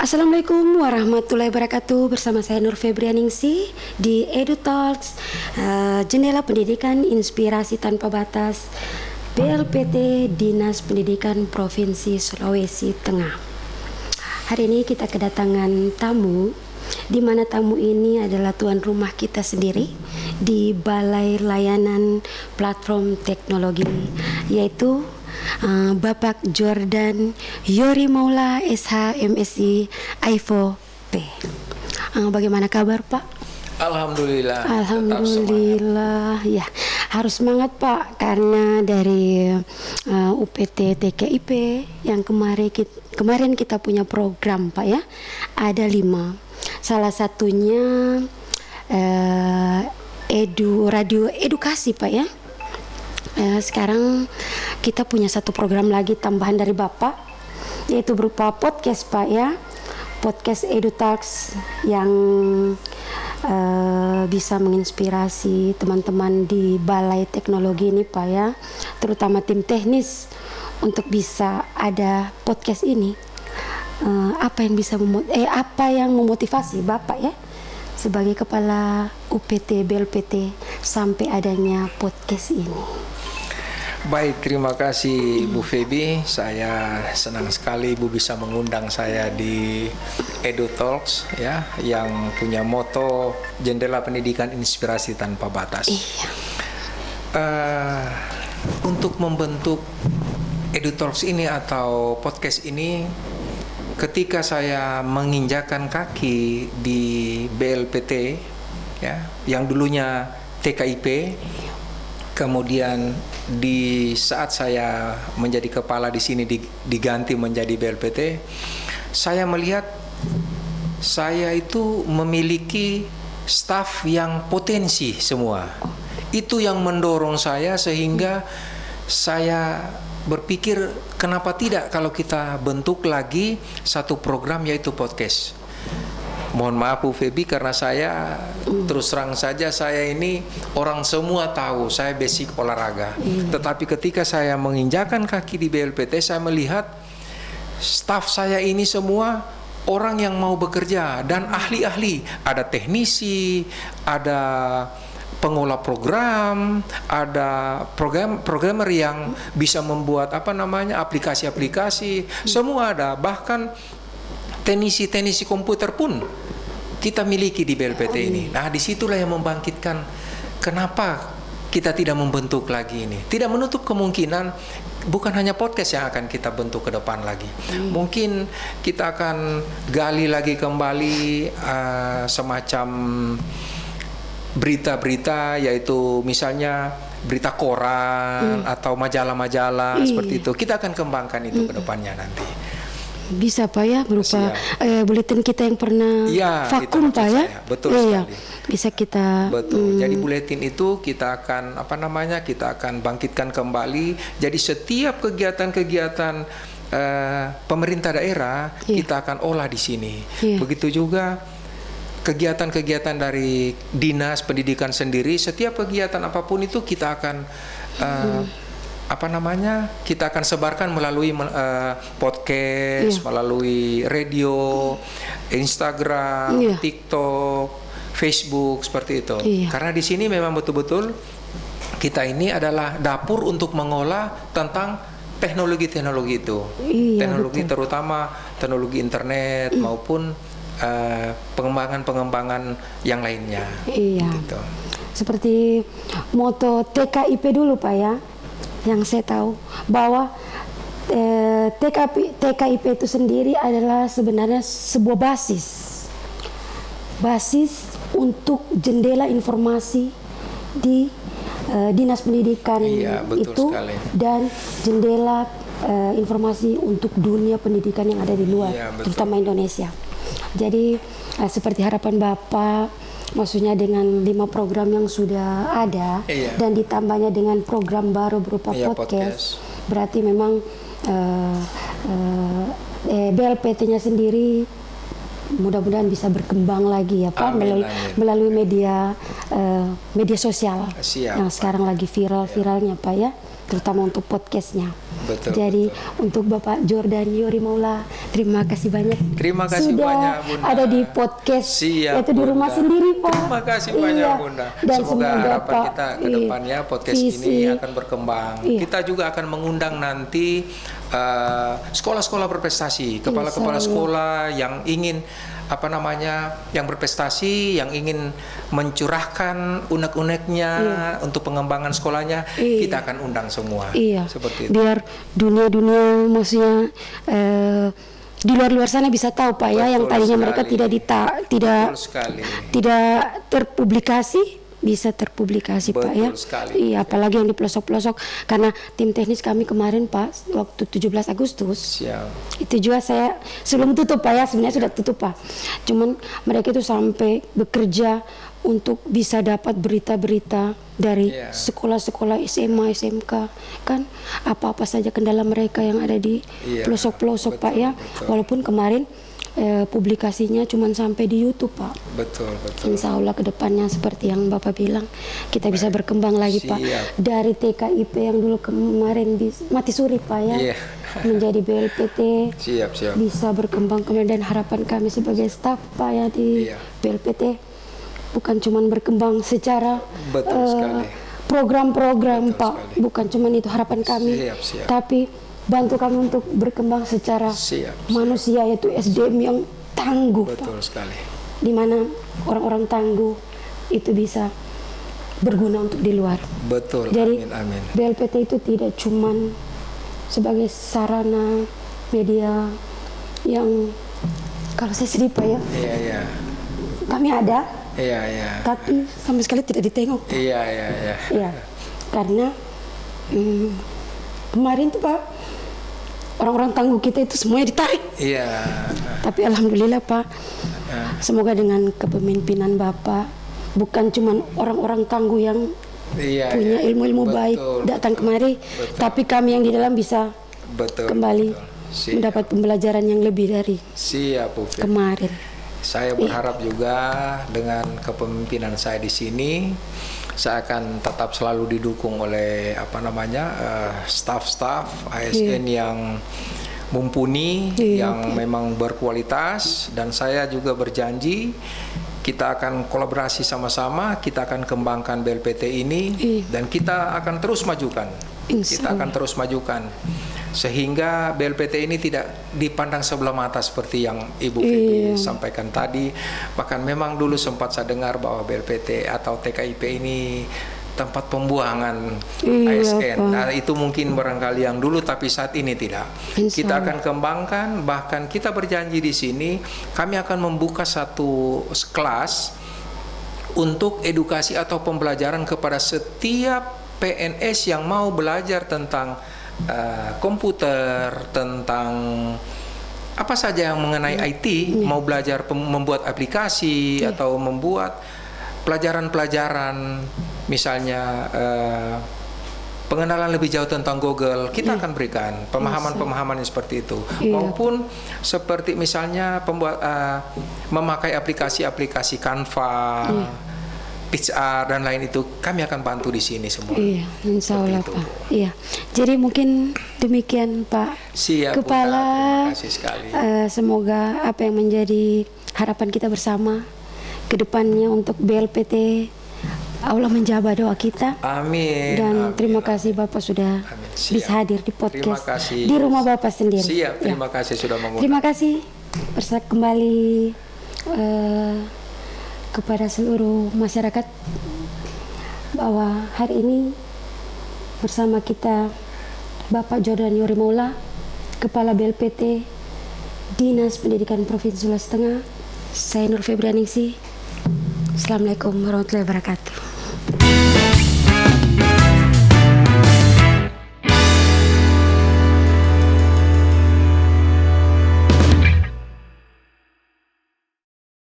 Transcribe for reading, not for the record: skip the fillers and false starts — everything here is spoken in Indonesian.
Assalamualaikum warahmatullahi wabarakatuh. Bersama saya Nur Febrianingsih di EduTalks, Jendela Pendidikan Inspirasi Tanpa Batas BLPT Dinas Pendidikan Provinsi Sulawesi Tengah. Hari ini kita kedatangan tamu, di mana tamu ini adalah tuan rumah kita sendiri di Balai Layanan Platform Teknologi, yaitu Bapak Jordan Yori Maula SH MSI IFO P. Bagaimana kabar Pak? Alhamdulillah. Alhamdulillah. Ya, harus semangat Pak, karena dari UPT TKIP yang kemarin kita punya program Pak ya, ada 5. Salah satunya radio edukasi Pak ya. Sekarang kita punya satu program lagi tambahan dari Bapak, yaitu berupa podcast Pak ya, podcast EduTalks yang bisa menginspirasi teman-teman di Balai Teknologi ini Pak ya, terutama tim teknis untuk bisa ada podcast ini. Apa yang memotivasi Bapak ya sebagai kepala UPT BLPT sampai adanya podcast ini? Baik, terima kasih Bu Febi. Saya senang sekali Ibu bisa mengundang saya di EduTalks ya, yang punya moto Jendela Pendidikan Inspirasi Tanpa Batas. Iya. Untuk membentuk EduTalks ini atau podcast ini, ketika saya menginjakan kaki di BLPT ya, yang dulunya TKIP, kemudian di saat saya menjadi kepala di sini diganti menjadi BLPT, saya melihat saya itu memiliki staf yang potensi semua. Itu yang mendorong saya sehingga saya berpikir, kenapa tidak kalau kita bentuk lagi satu program yaitu podcast. Mohon maaf Bu Febi, karena saya terus terang saja, saya ini orang semua tahu saya basic olahraga. Tetapi ketika saya menginjakan kaki di BLPT, saya melihat staf saya ini semua orang yang mau bekerja dan ahli-ahli. Ada teknisi, ada pengolah program, ada programmer yang bisa membuat aplikasi-aplikasi, semua ada. Bahkan teknisi komputer pun kita miliki di BLPT ini. Nah, disitulah yang membangkitkan kenapa kita tidak membentuk lagi ini. Tidak menutup kemungkinan bukan hanya podcast yang akan kita bentuk ke depan lagi. Mungkin kita akan gali lagi kembali semacam berita-berita, yaitu misalnya berita koran atau majalah-majalah seperti itu. Kita akan kembangkan itu ke depannya nanti. Bisa Pak ya, berupa buletin kita yang pernah vakum Pak ya. Betul sekali. Bisa kita Jadi buletin itu kita akan kita akan bangkitkan kembali. Jadi setiap kegiatan-kegiatan pemerintah daerah kita akan olah di sini. Begitu juga kegiatan-kegiatan dari Dinas Pendidikan sendiri, setiap kegiatan apapun itu kita akan kita akan sebarkan melalui podcast, melalui radio, Instagram, TikTok, Facebook, seperti itu. Karena di sini memang betul-betul kita ini adalah dapur untuk mengolah tentang teknologi-teknologi itu. Teknologi betul. Terutama teknologi internet maupun pengembangan-pengembangan yang lainnya. Gitu. Seperti moto TKIP dulu Pak ya, yang saya tahu bahwa TKIP itu sendiri adalah sebenarnya sebuah basis untuk jendela informasi di Dinas Pendidikan itu sekali. Dan jendela informasi untuk dunia pendidikan yang ada di luar, terutama Indonesia. Jadi seperti harapan Bapak, maksudnya dengan 5 program yang sudah ada dan ditambahnya dengan program baru berupa podcast, berarti memang BLPT-nya sendiri mudah-mudahan bisa berkembang lagi ya Pak, melalui media sosial. Siap, yang sekarang lagi viral-viralnya Pak ya, terutama untuk podcastnya. Betul, Jadi betul. untuk Bapak Jordan Yori Maula, terima kasih banyak. Terima kasih sudah banyak, Bunda. ada di podcast, Siap, yaitu di rumah Bunda. sendiri Pak. Terima kasih banyak Bunda. Dan semoga harapan Pak, kita ke depannya podcast ini akan berkembang. Kita juga akan mengundang nanti sekolah-sekolah berprestasi, kepala-kepala sekolah yang ingin yang berprestasi, yang ingin mencurahkan unek-uneknya untuk pengembangan sekolahnya, kita akan undang semua. Seperti itu. Biar dunia-dunia maksudnya di luar-luar sana bisa tahu Pak ya, yang tadinya mereka tidak terpublikasi, bisa terpublikasi Pak ya. Iya, apalagi yang di pelosok-pelosok, karena tim teknis kami kemarin Pak waktu 17 Agustus. Itu juga saya sebelum tutup Pak ya, sebenarnya sudah tutup Pak. Cuman mereka itu sampai bekerja untuk bisa dapat berita-berita dari sekolah-sekolah SMA, SMK, kan apa-apa saja kendala mereka yang ada di pelosok-pelosok Pak ya. Walaupun kemarin publikasinya cuma sampai di YouTube Pak. Betul. Insya Allah kedepannya seperti yang Bapak bilang, kita bisa berkembang lagi Pak. Dari TKIP yang dulu kemarin mati suri Pak ya, menjadi BLPT. Bisa berkembang kemudian, dan harapan kami sebagai staf Pak ya di BLPT bukan cuma berkembang secara program-program Pak, bukan cuma itu harapan kami, tapi bantu kami untuk berkembang secara manusia, yaitu SDM yang tangguh Pak. Di mana orang-orang tangguh itu bisa berguna untuk di luar. Jadi amin. BLPT itu tidak cuma sebagai sarana media yang, kalau saya sedih Pak ya, kami ada, tapi sama sekali tidak ditengok. Karena kemarin tuh Pak, orang-orang tangguh kita itu semuanya ditarik. Tapi alhamdulillah Pak, semoga dengan kepemimpinan Bapak, bukan cuma orang-orang tangguh yang punya ilmu-ilmu baik datang kemari, tapi kami yang di dalam bisa kembali mendapat pembelajaran yang lebih dari kemarin. Saya berharap juga dengan kepemimpinan saya di sini, saya akan tetap selalu didukung oleh staf-staf ASN yang mumpuni, yang memang berkualitas, dan saya juga berjanji kita akan kolaborasi sama-sama, kita akan kembangkan BLPT ini, dan kita akan terus majukan. Sehingga BLPT ini tidak dipandang sebelah mata seperti yang Ibu Feby sampaikan tadi. Bahkan memang dulu sempat saya dengar bahwa BLPT atau TKIP ini tempat pembuangan ASN. Nah, itu mungkin barangkali yang dulu, tapi saat ini tidak. Kita akan kembangkan, bahkan kita berjanji di sini kami akan membuka satu kelas untuk edukasi atau pembelajaran kepada setiap PNS yang mau belajar tentang komputer, tentang apa saja yang mengenai IT, mau belajar membuat aplikasi atau membuat pelajaran-pelajaran, misalnya pengenalan lebih jauh tentang Google, kita akan berikan pemahaman-pemahaman seperti itu, maupun seperti misalnya memakai aplikasi-aplikasi Canva, PixArt dan lain itu, kami akan bantu di sini semua. Insya Allah Pak. Jadi mungkin demikian Pak Kepala. Terima kasih sekali. Semoga apa yang menjadi harapan kita bersama ke depannya untuk BLPT, Allah menjawab doa kita. Amin. Dan terima kasih Bapak sudah bisa hadir di podcast di rumah Bapak sendiri. Terima kasih sudah mengundang. Terima kasih. Kembali kepada seluruh masyarakat bahwa hari ini bersama kita Bapak Jordan Yori Maula, Kepala BLPT Dinas Pendidikan Provinsi Sulawesi Tengah. Saya Nur Febrianingsih. Assalamualaikum warahmatullahi wabarakatuh.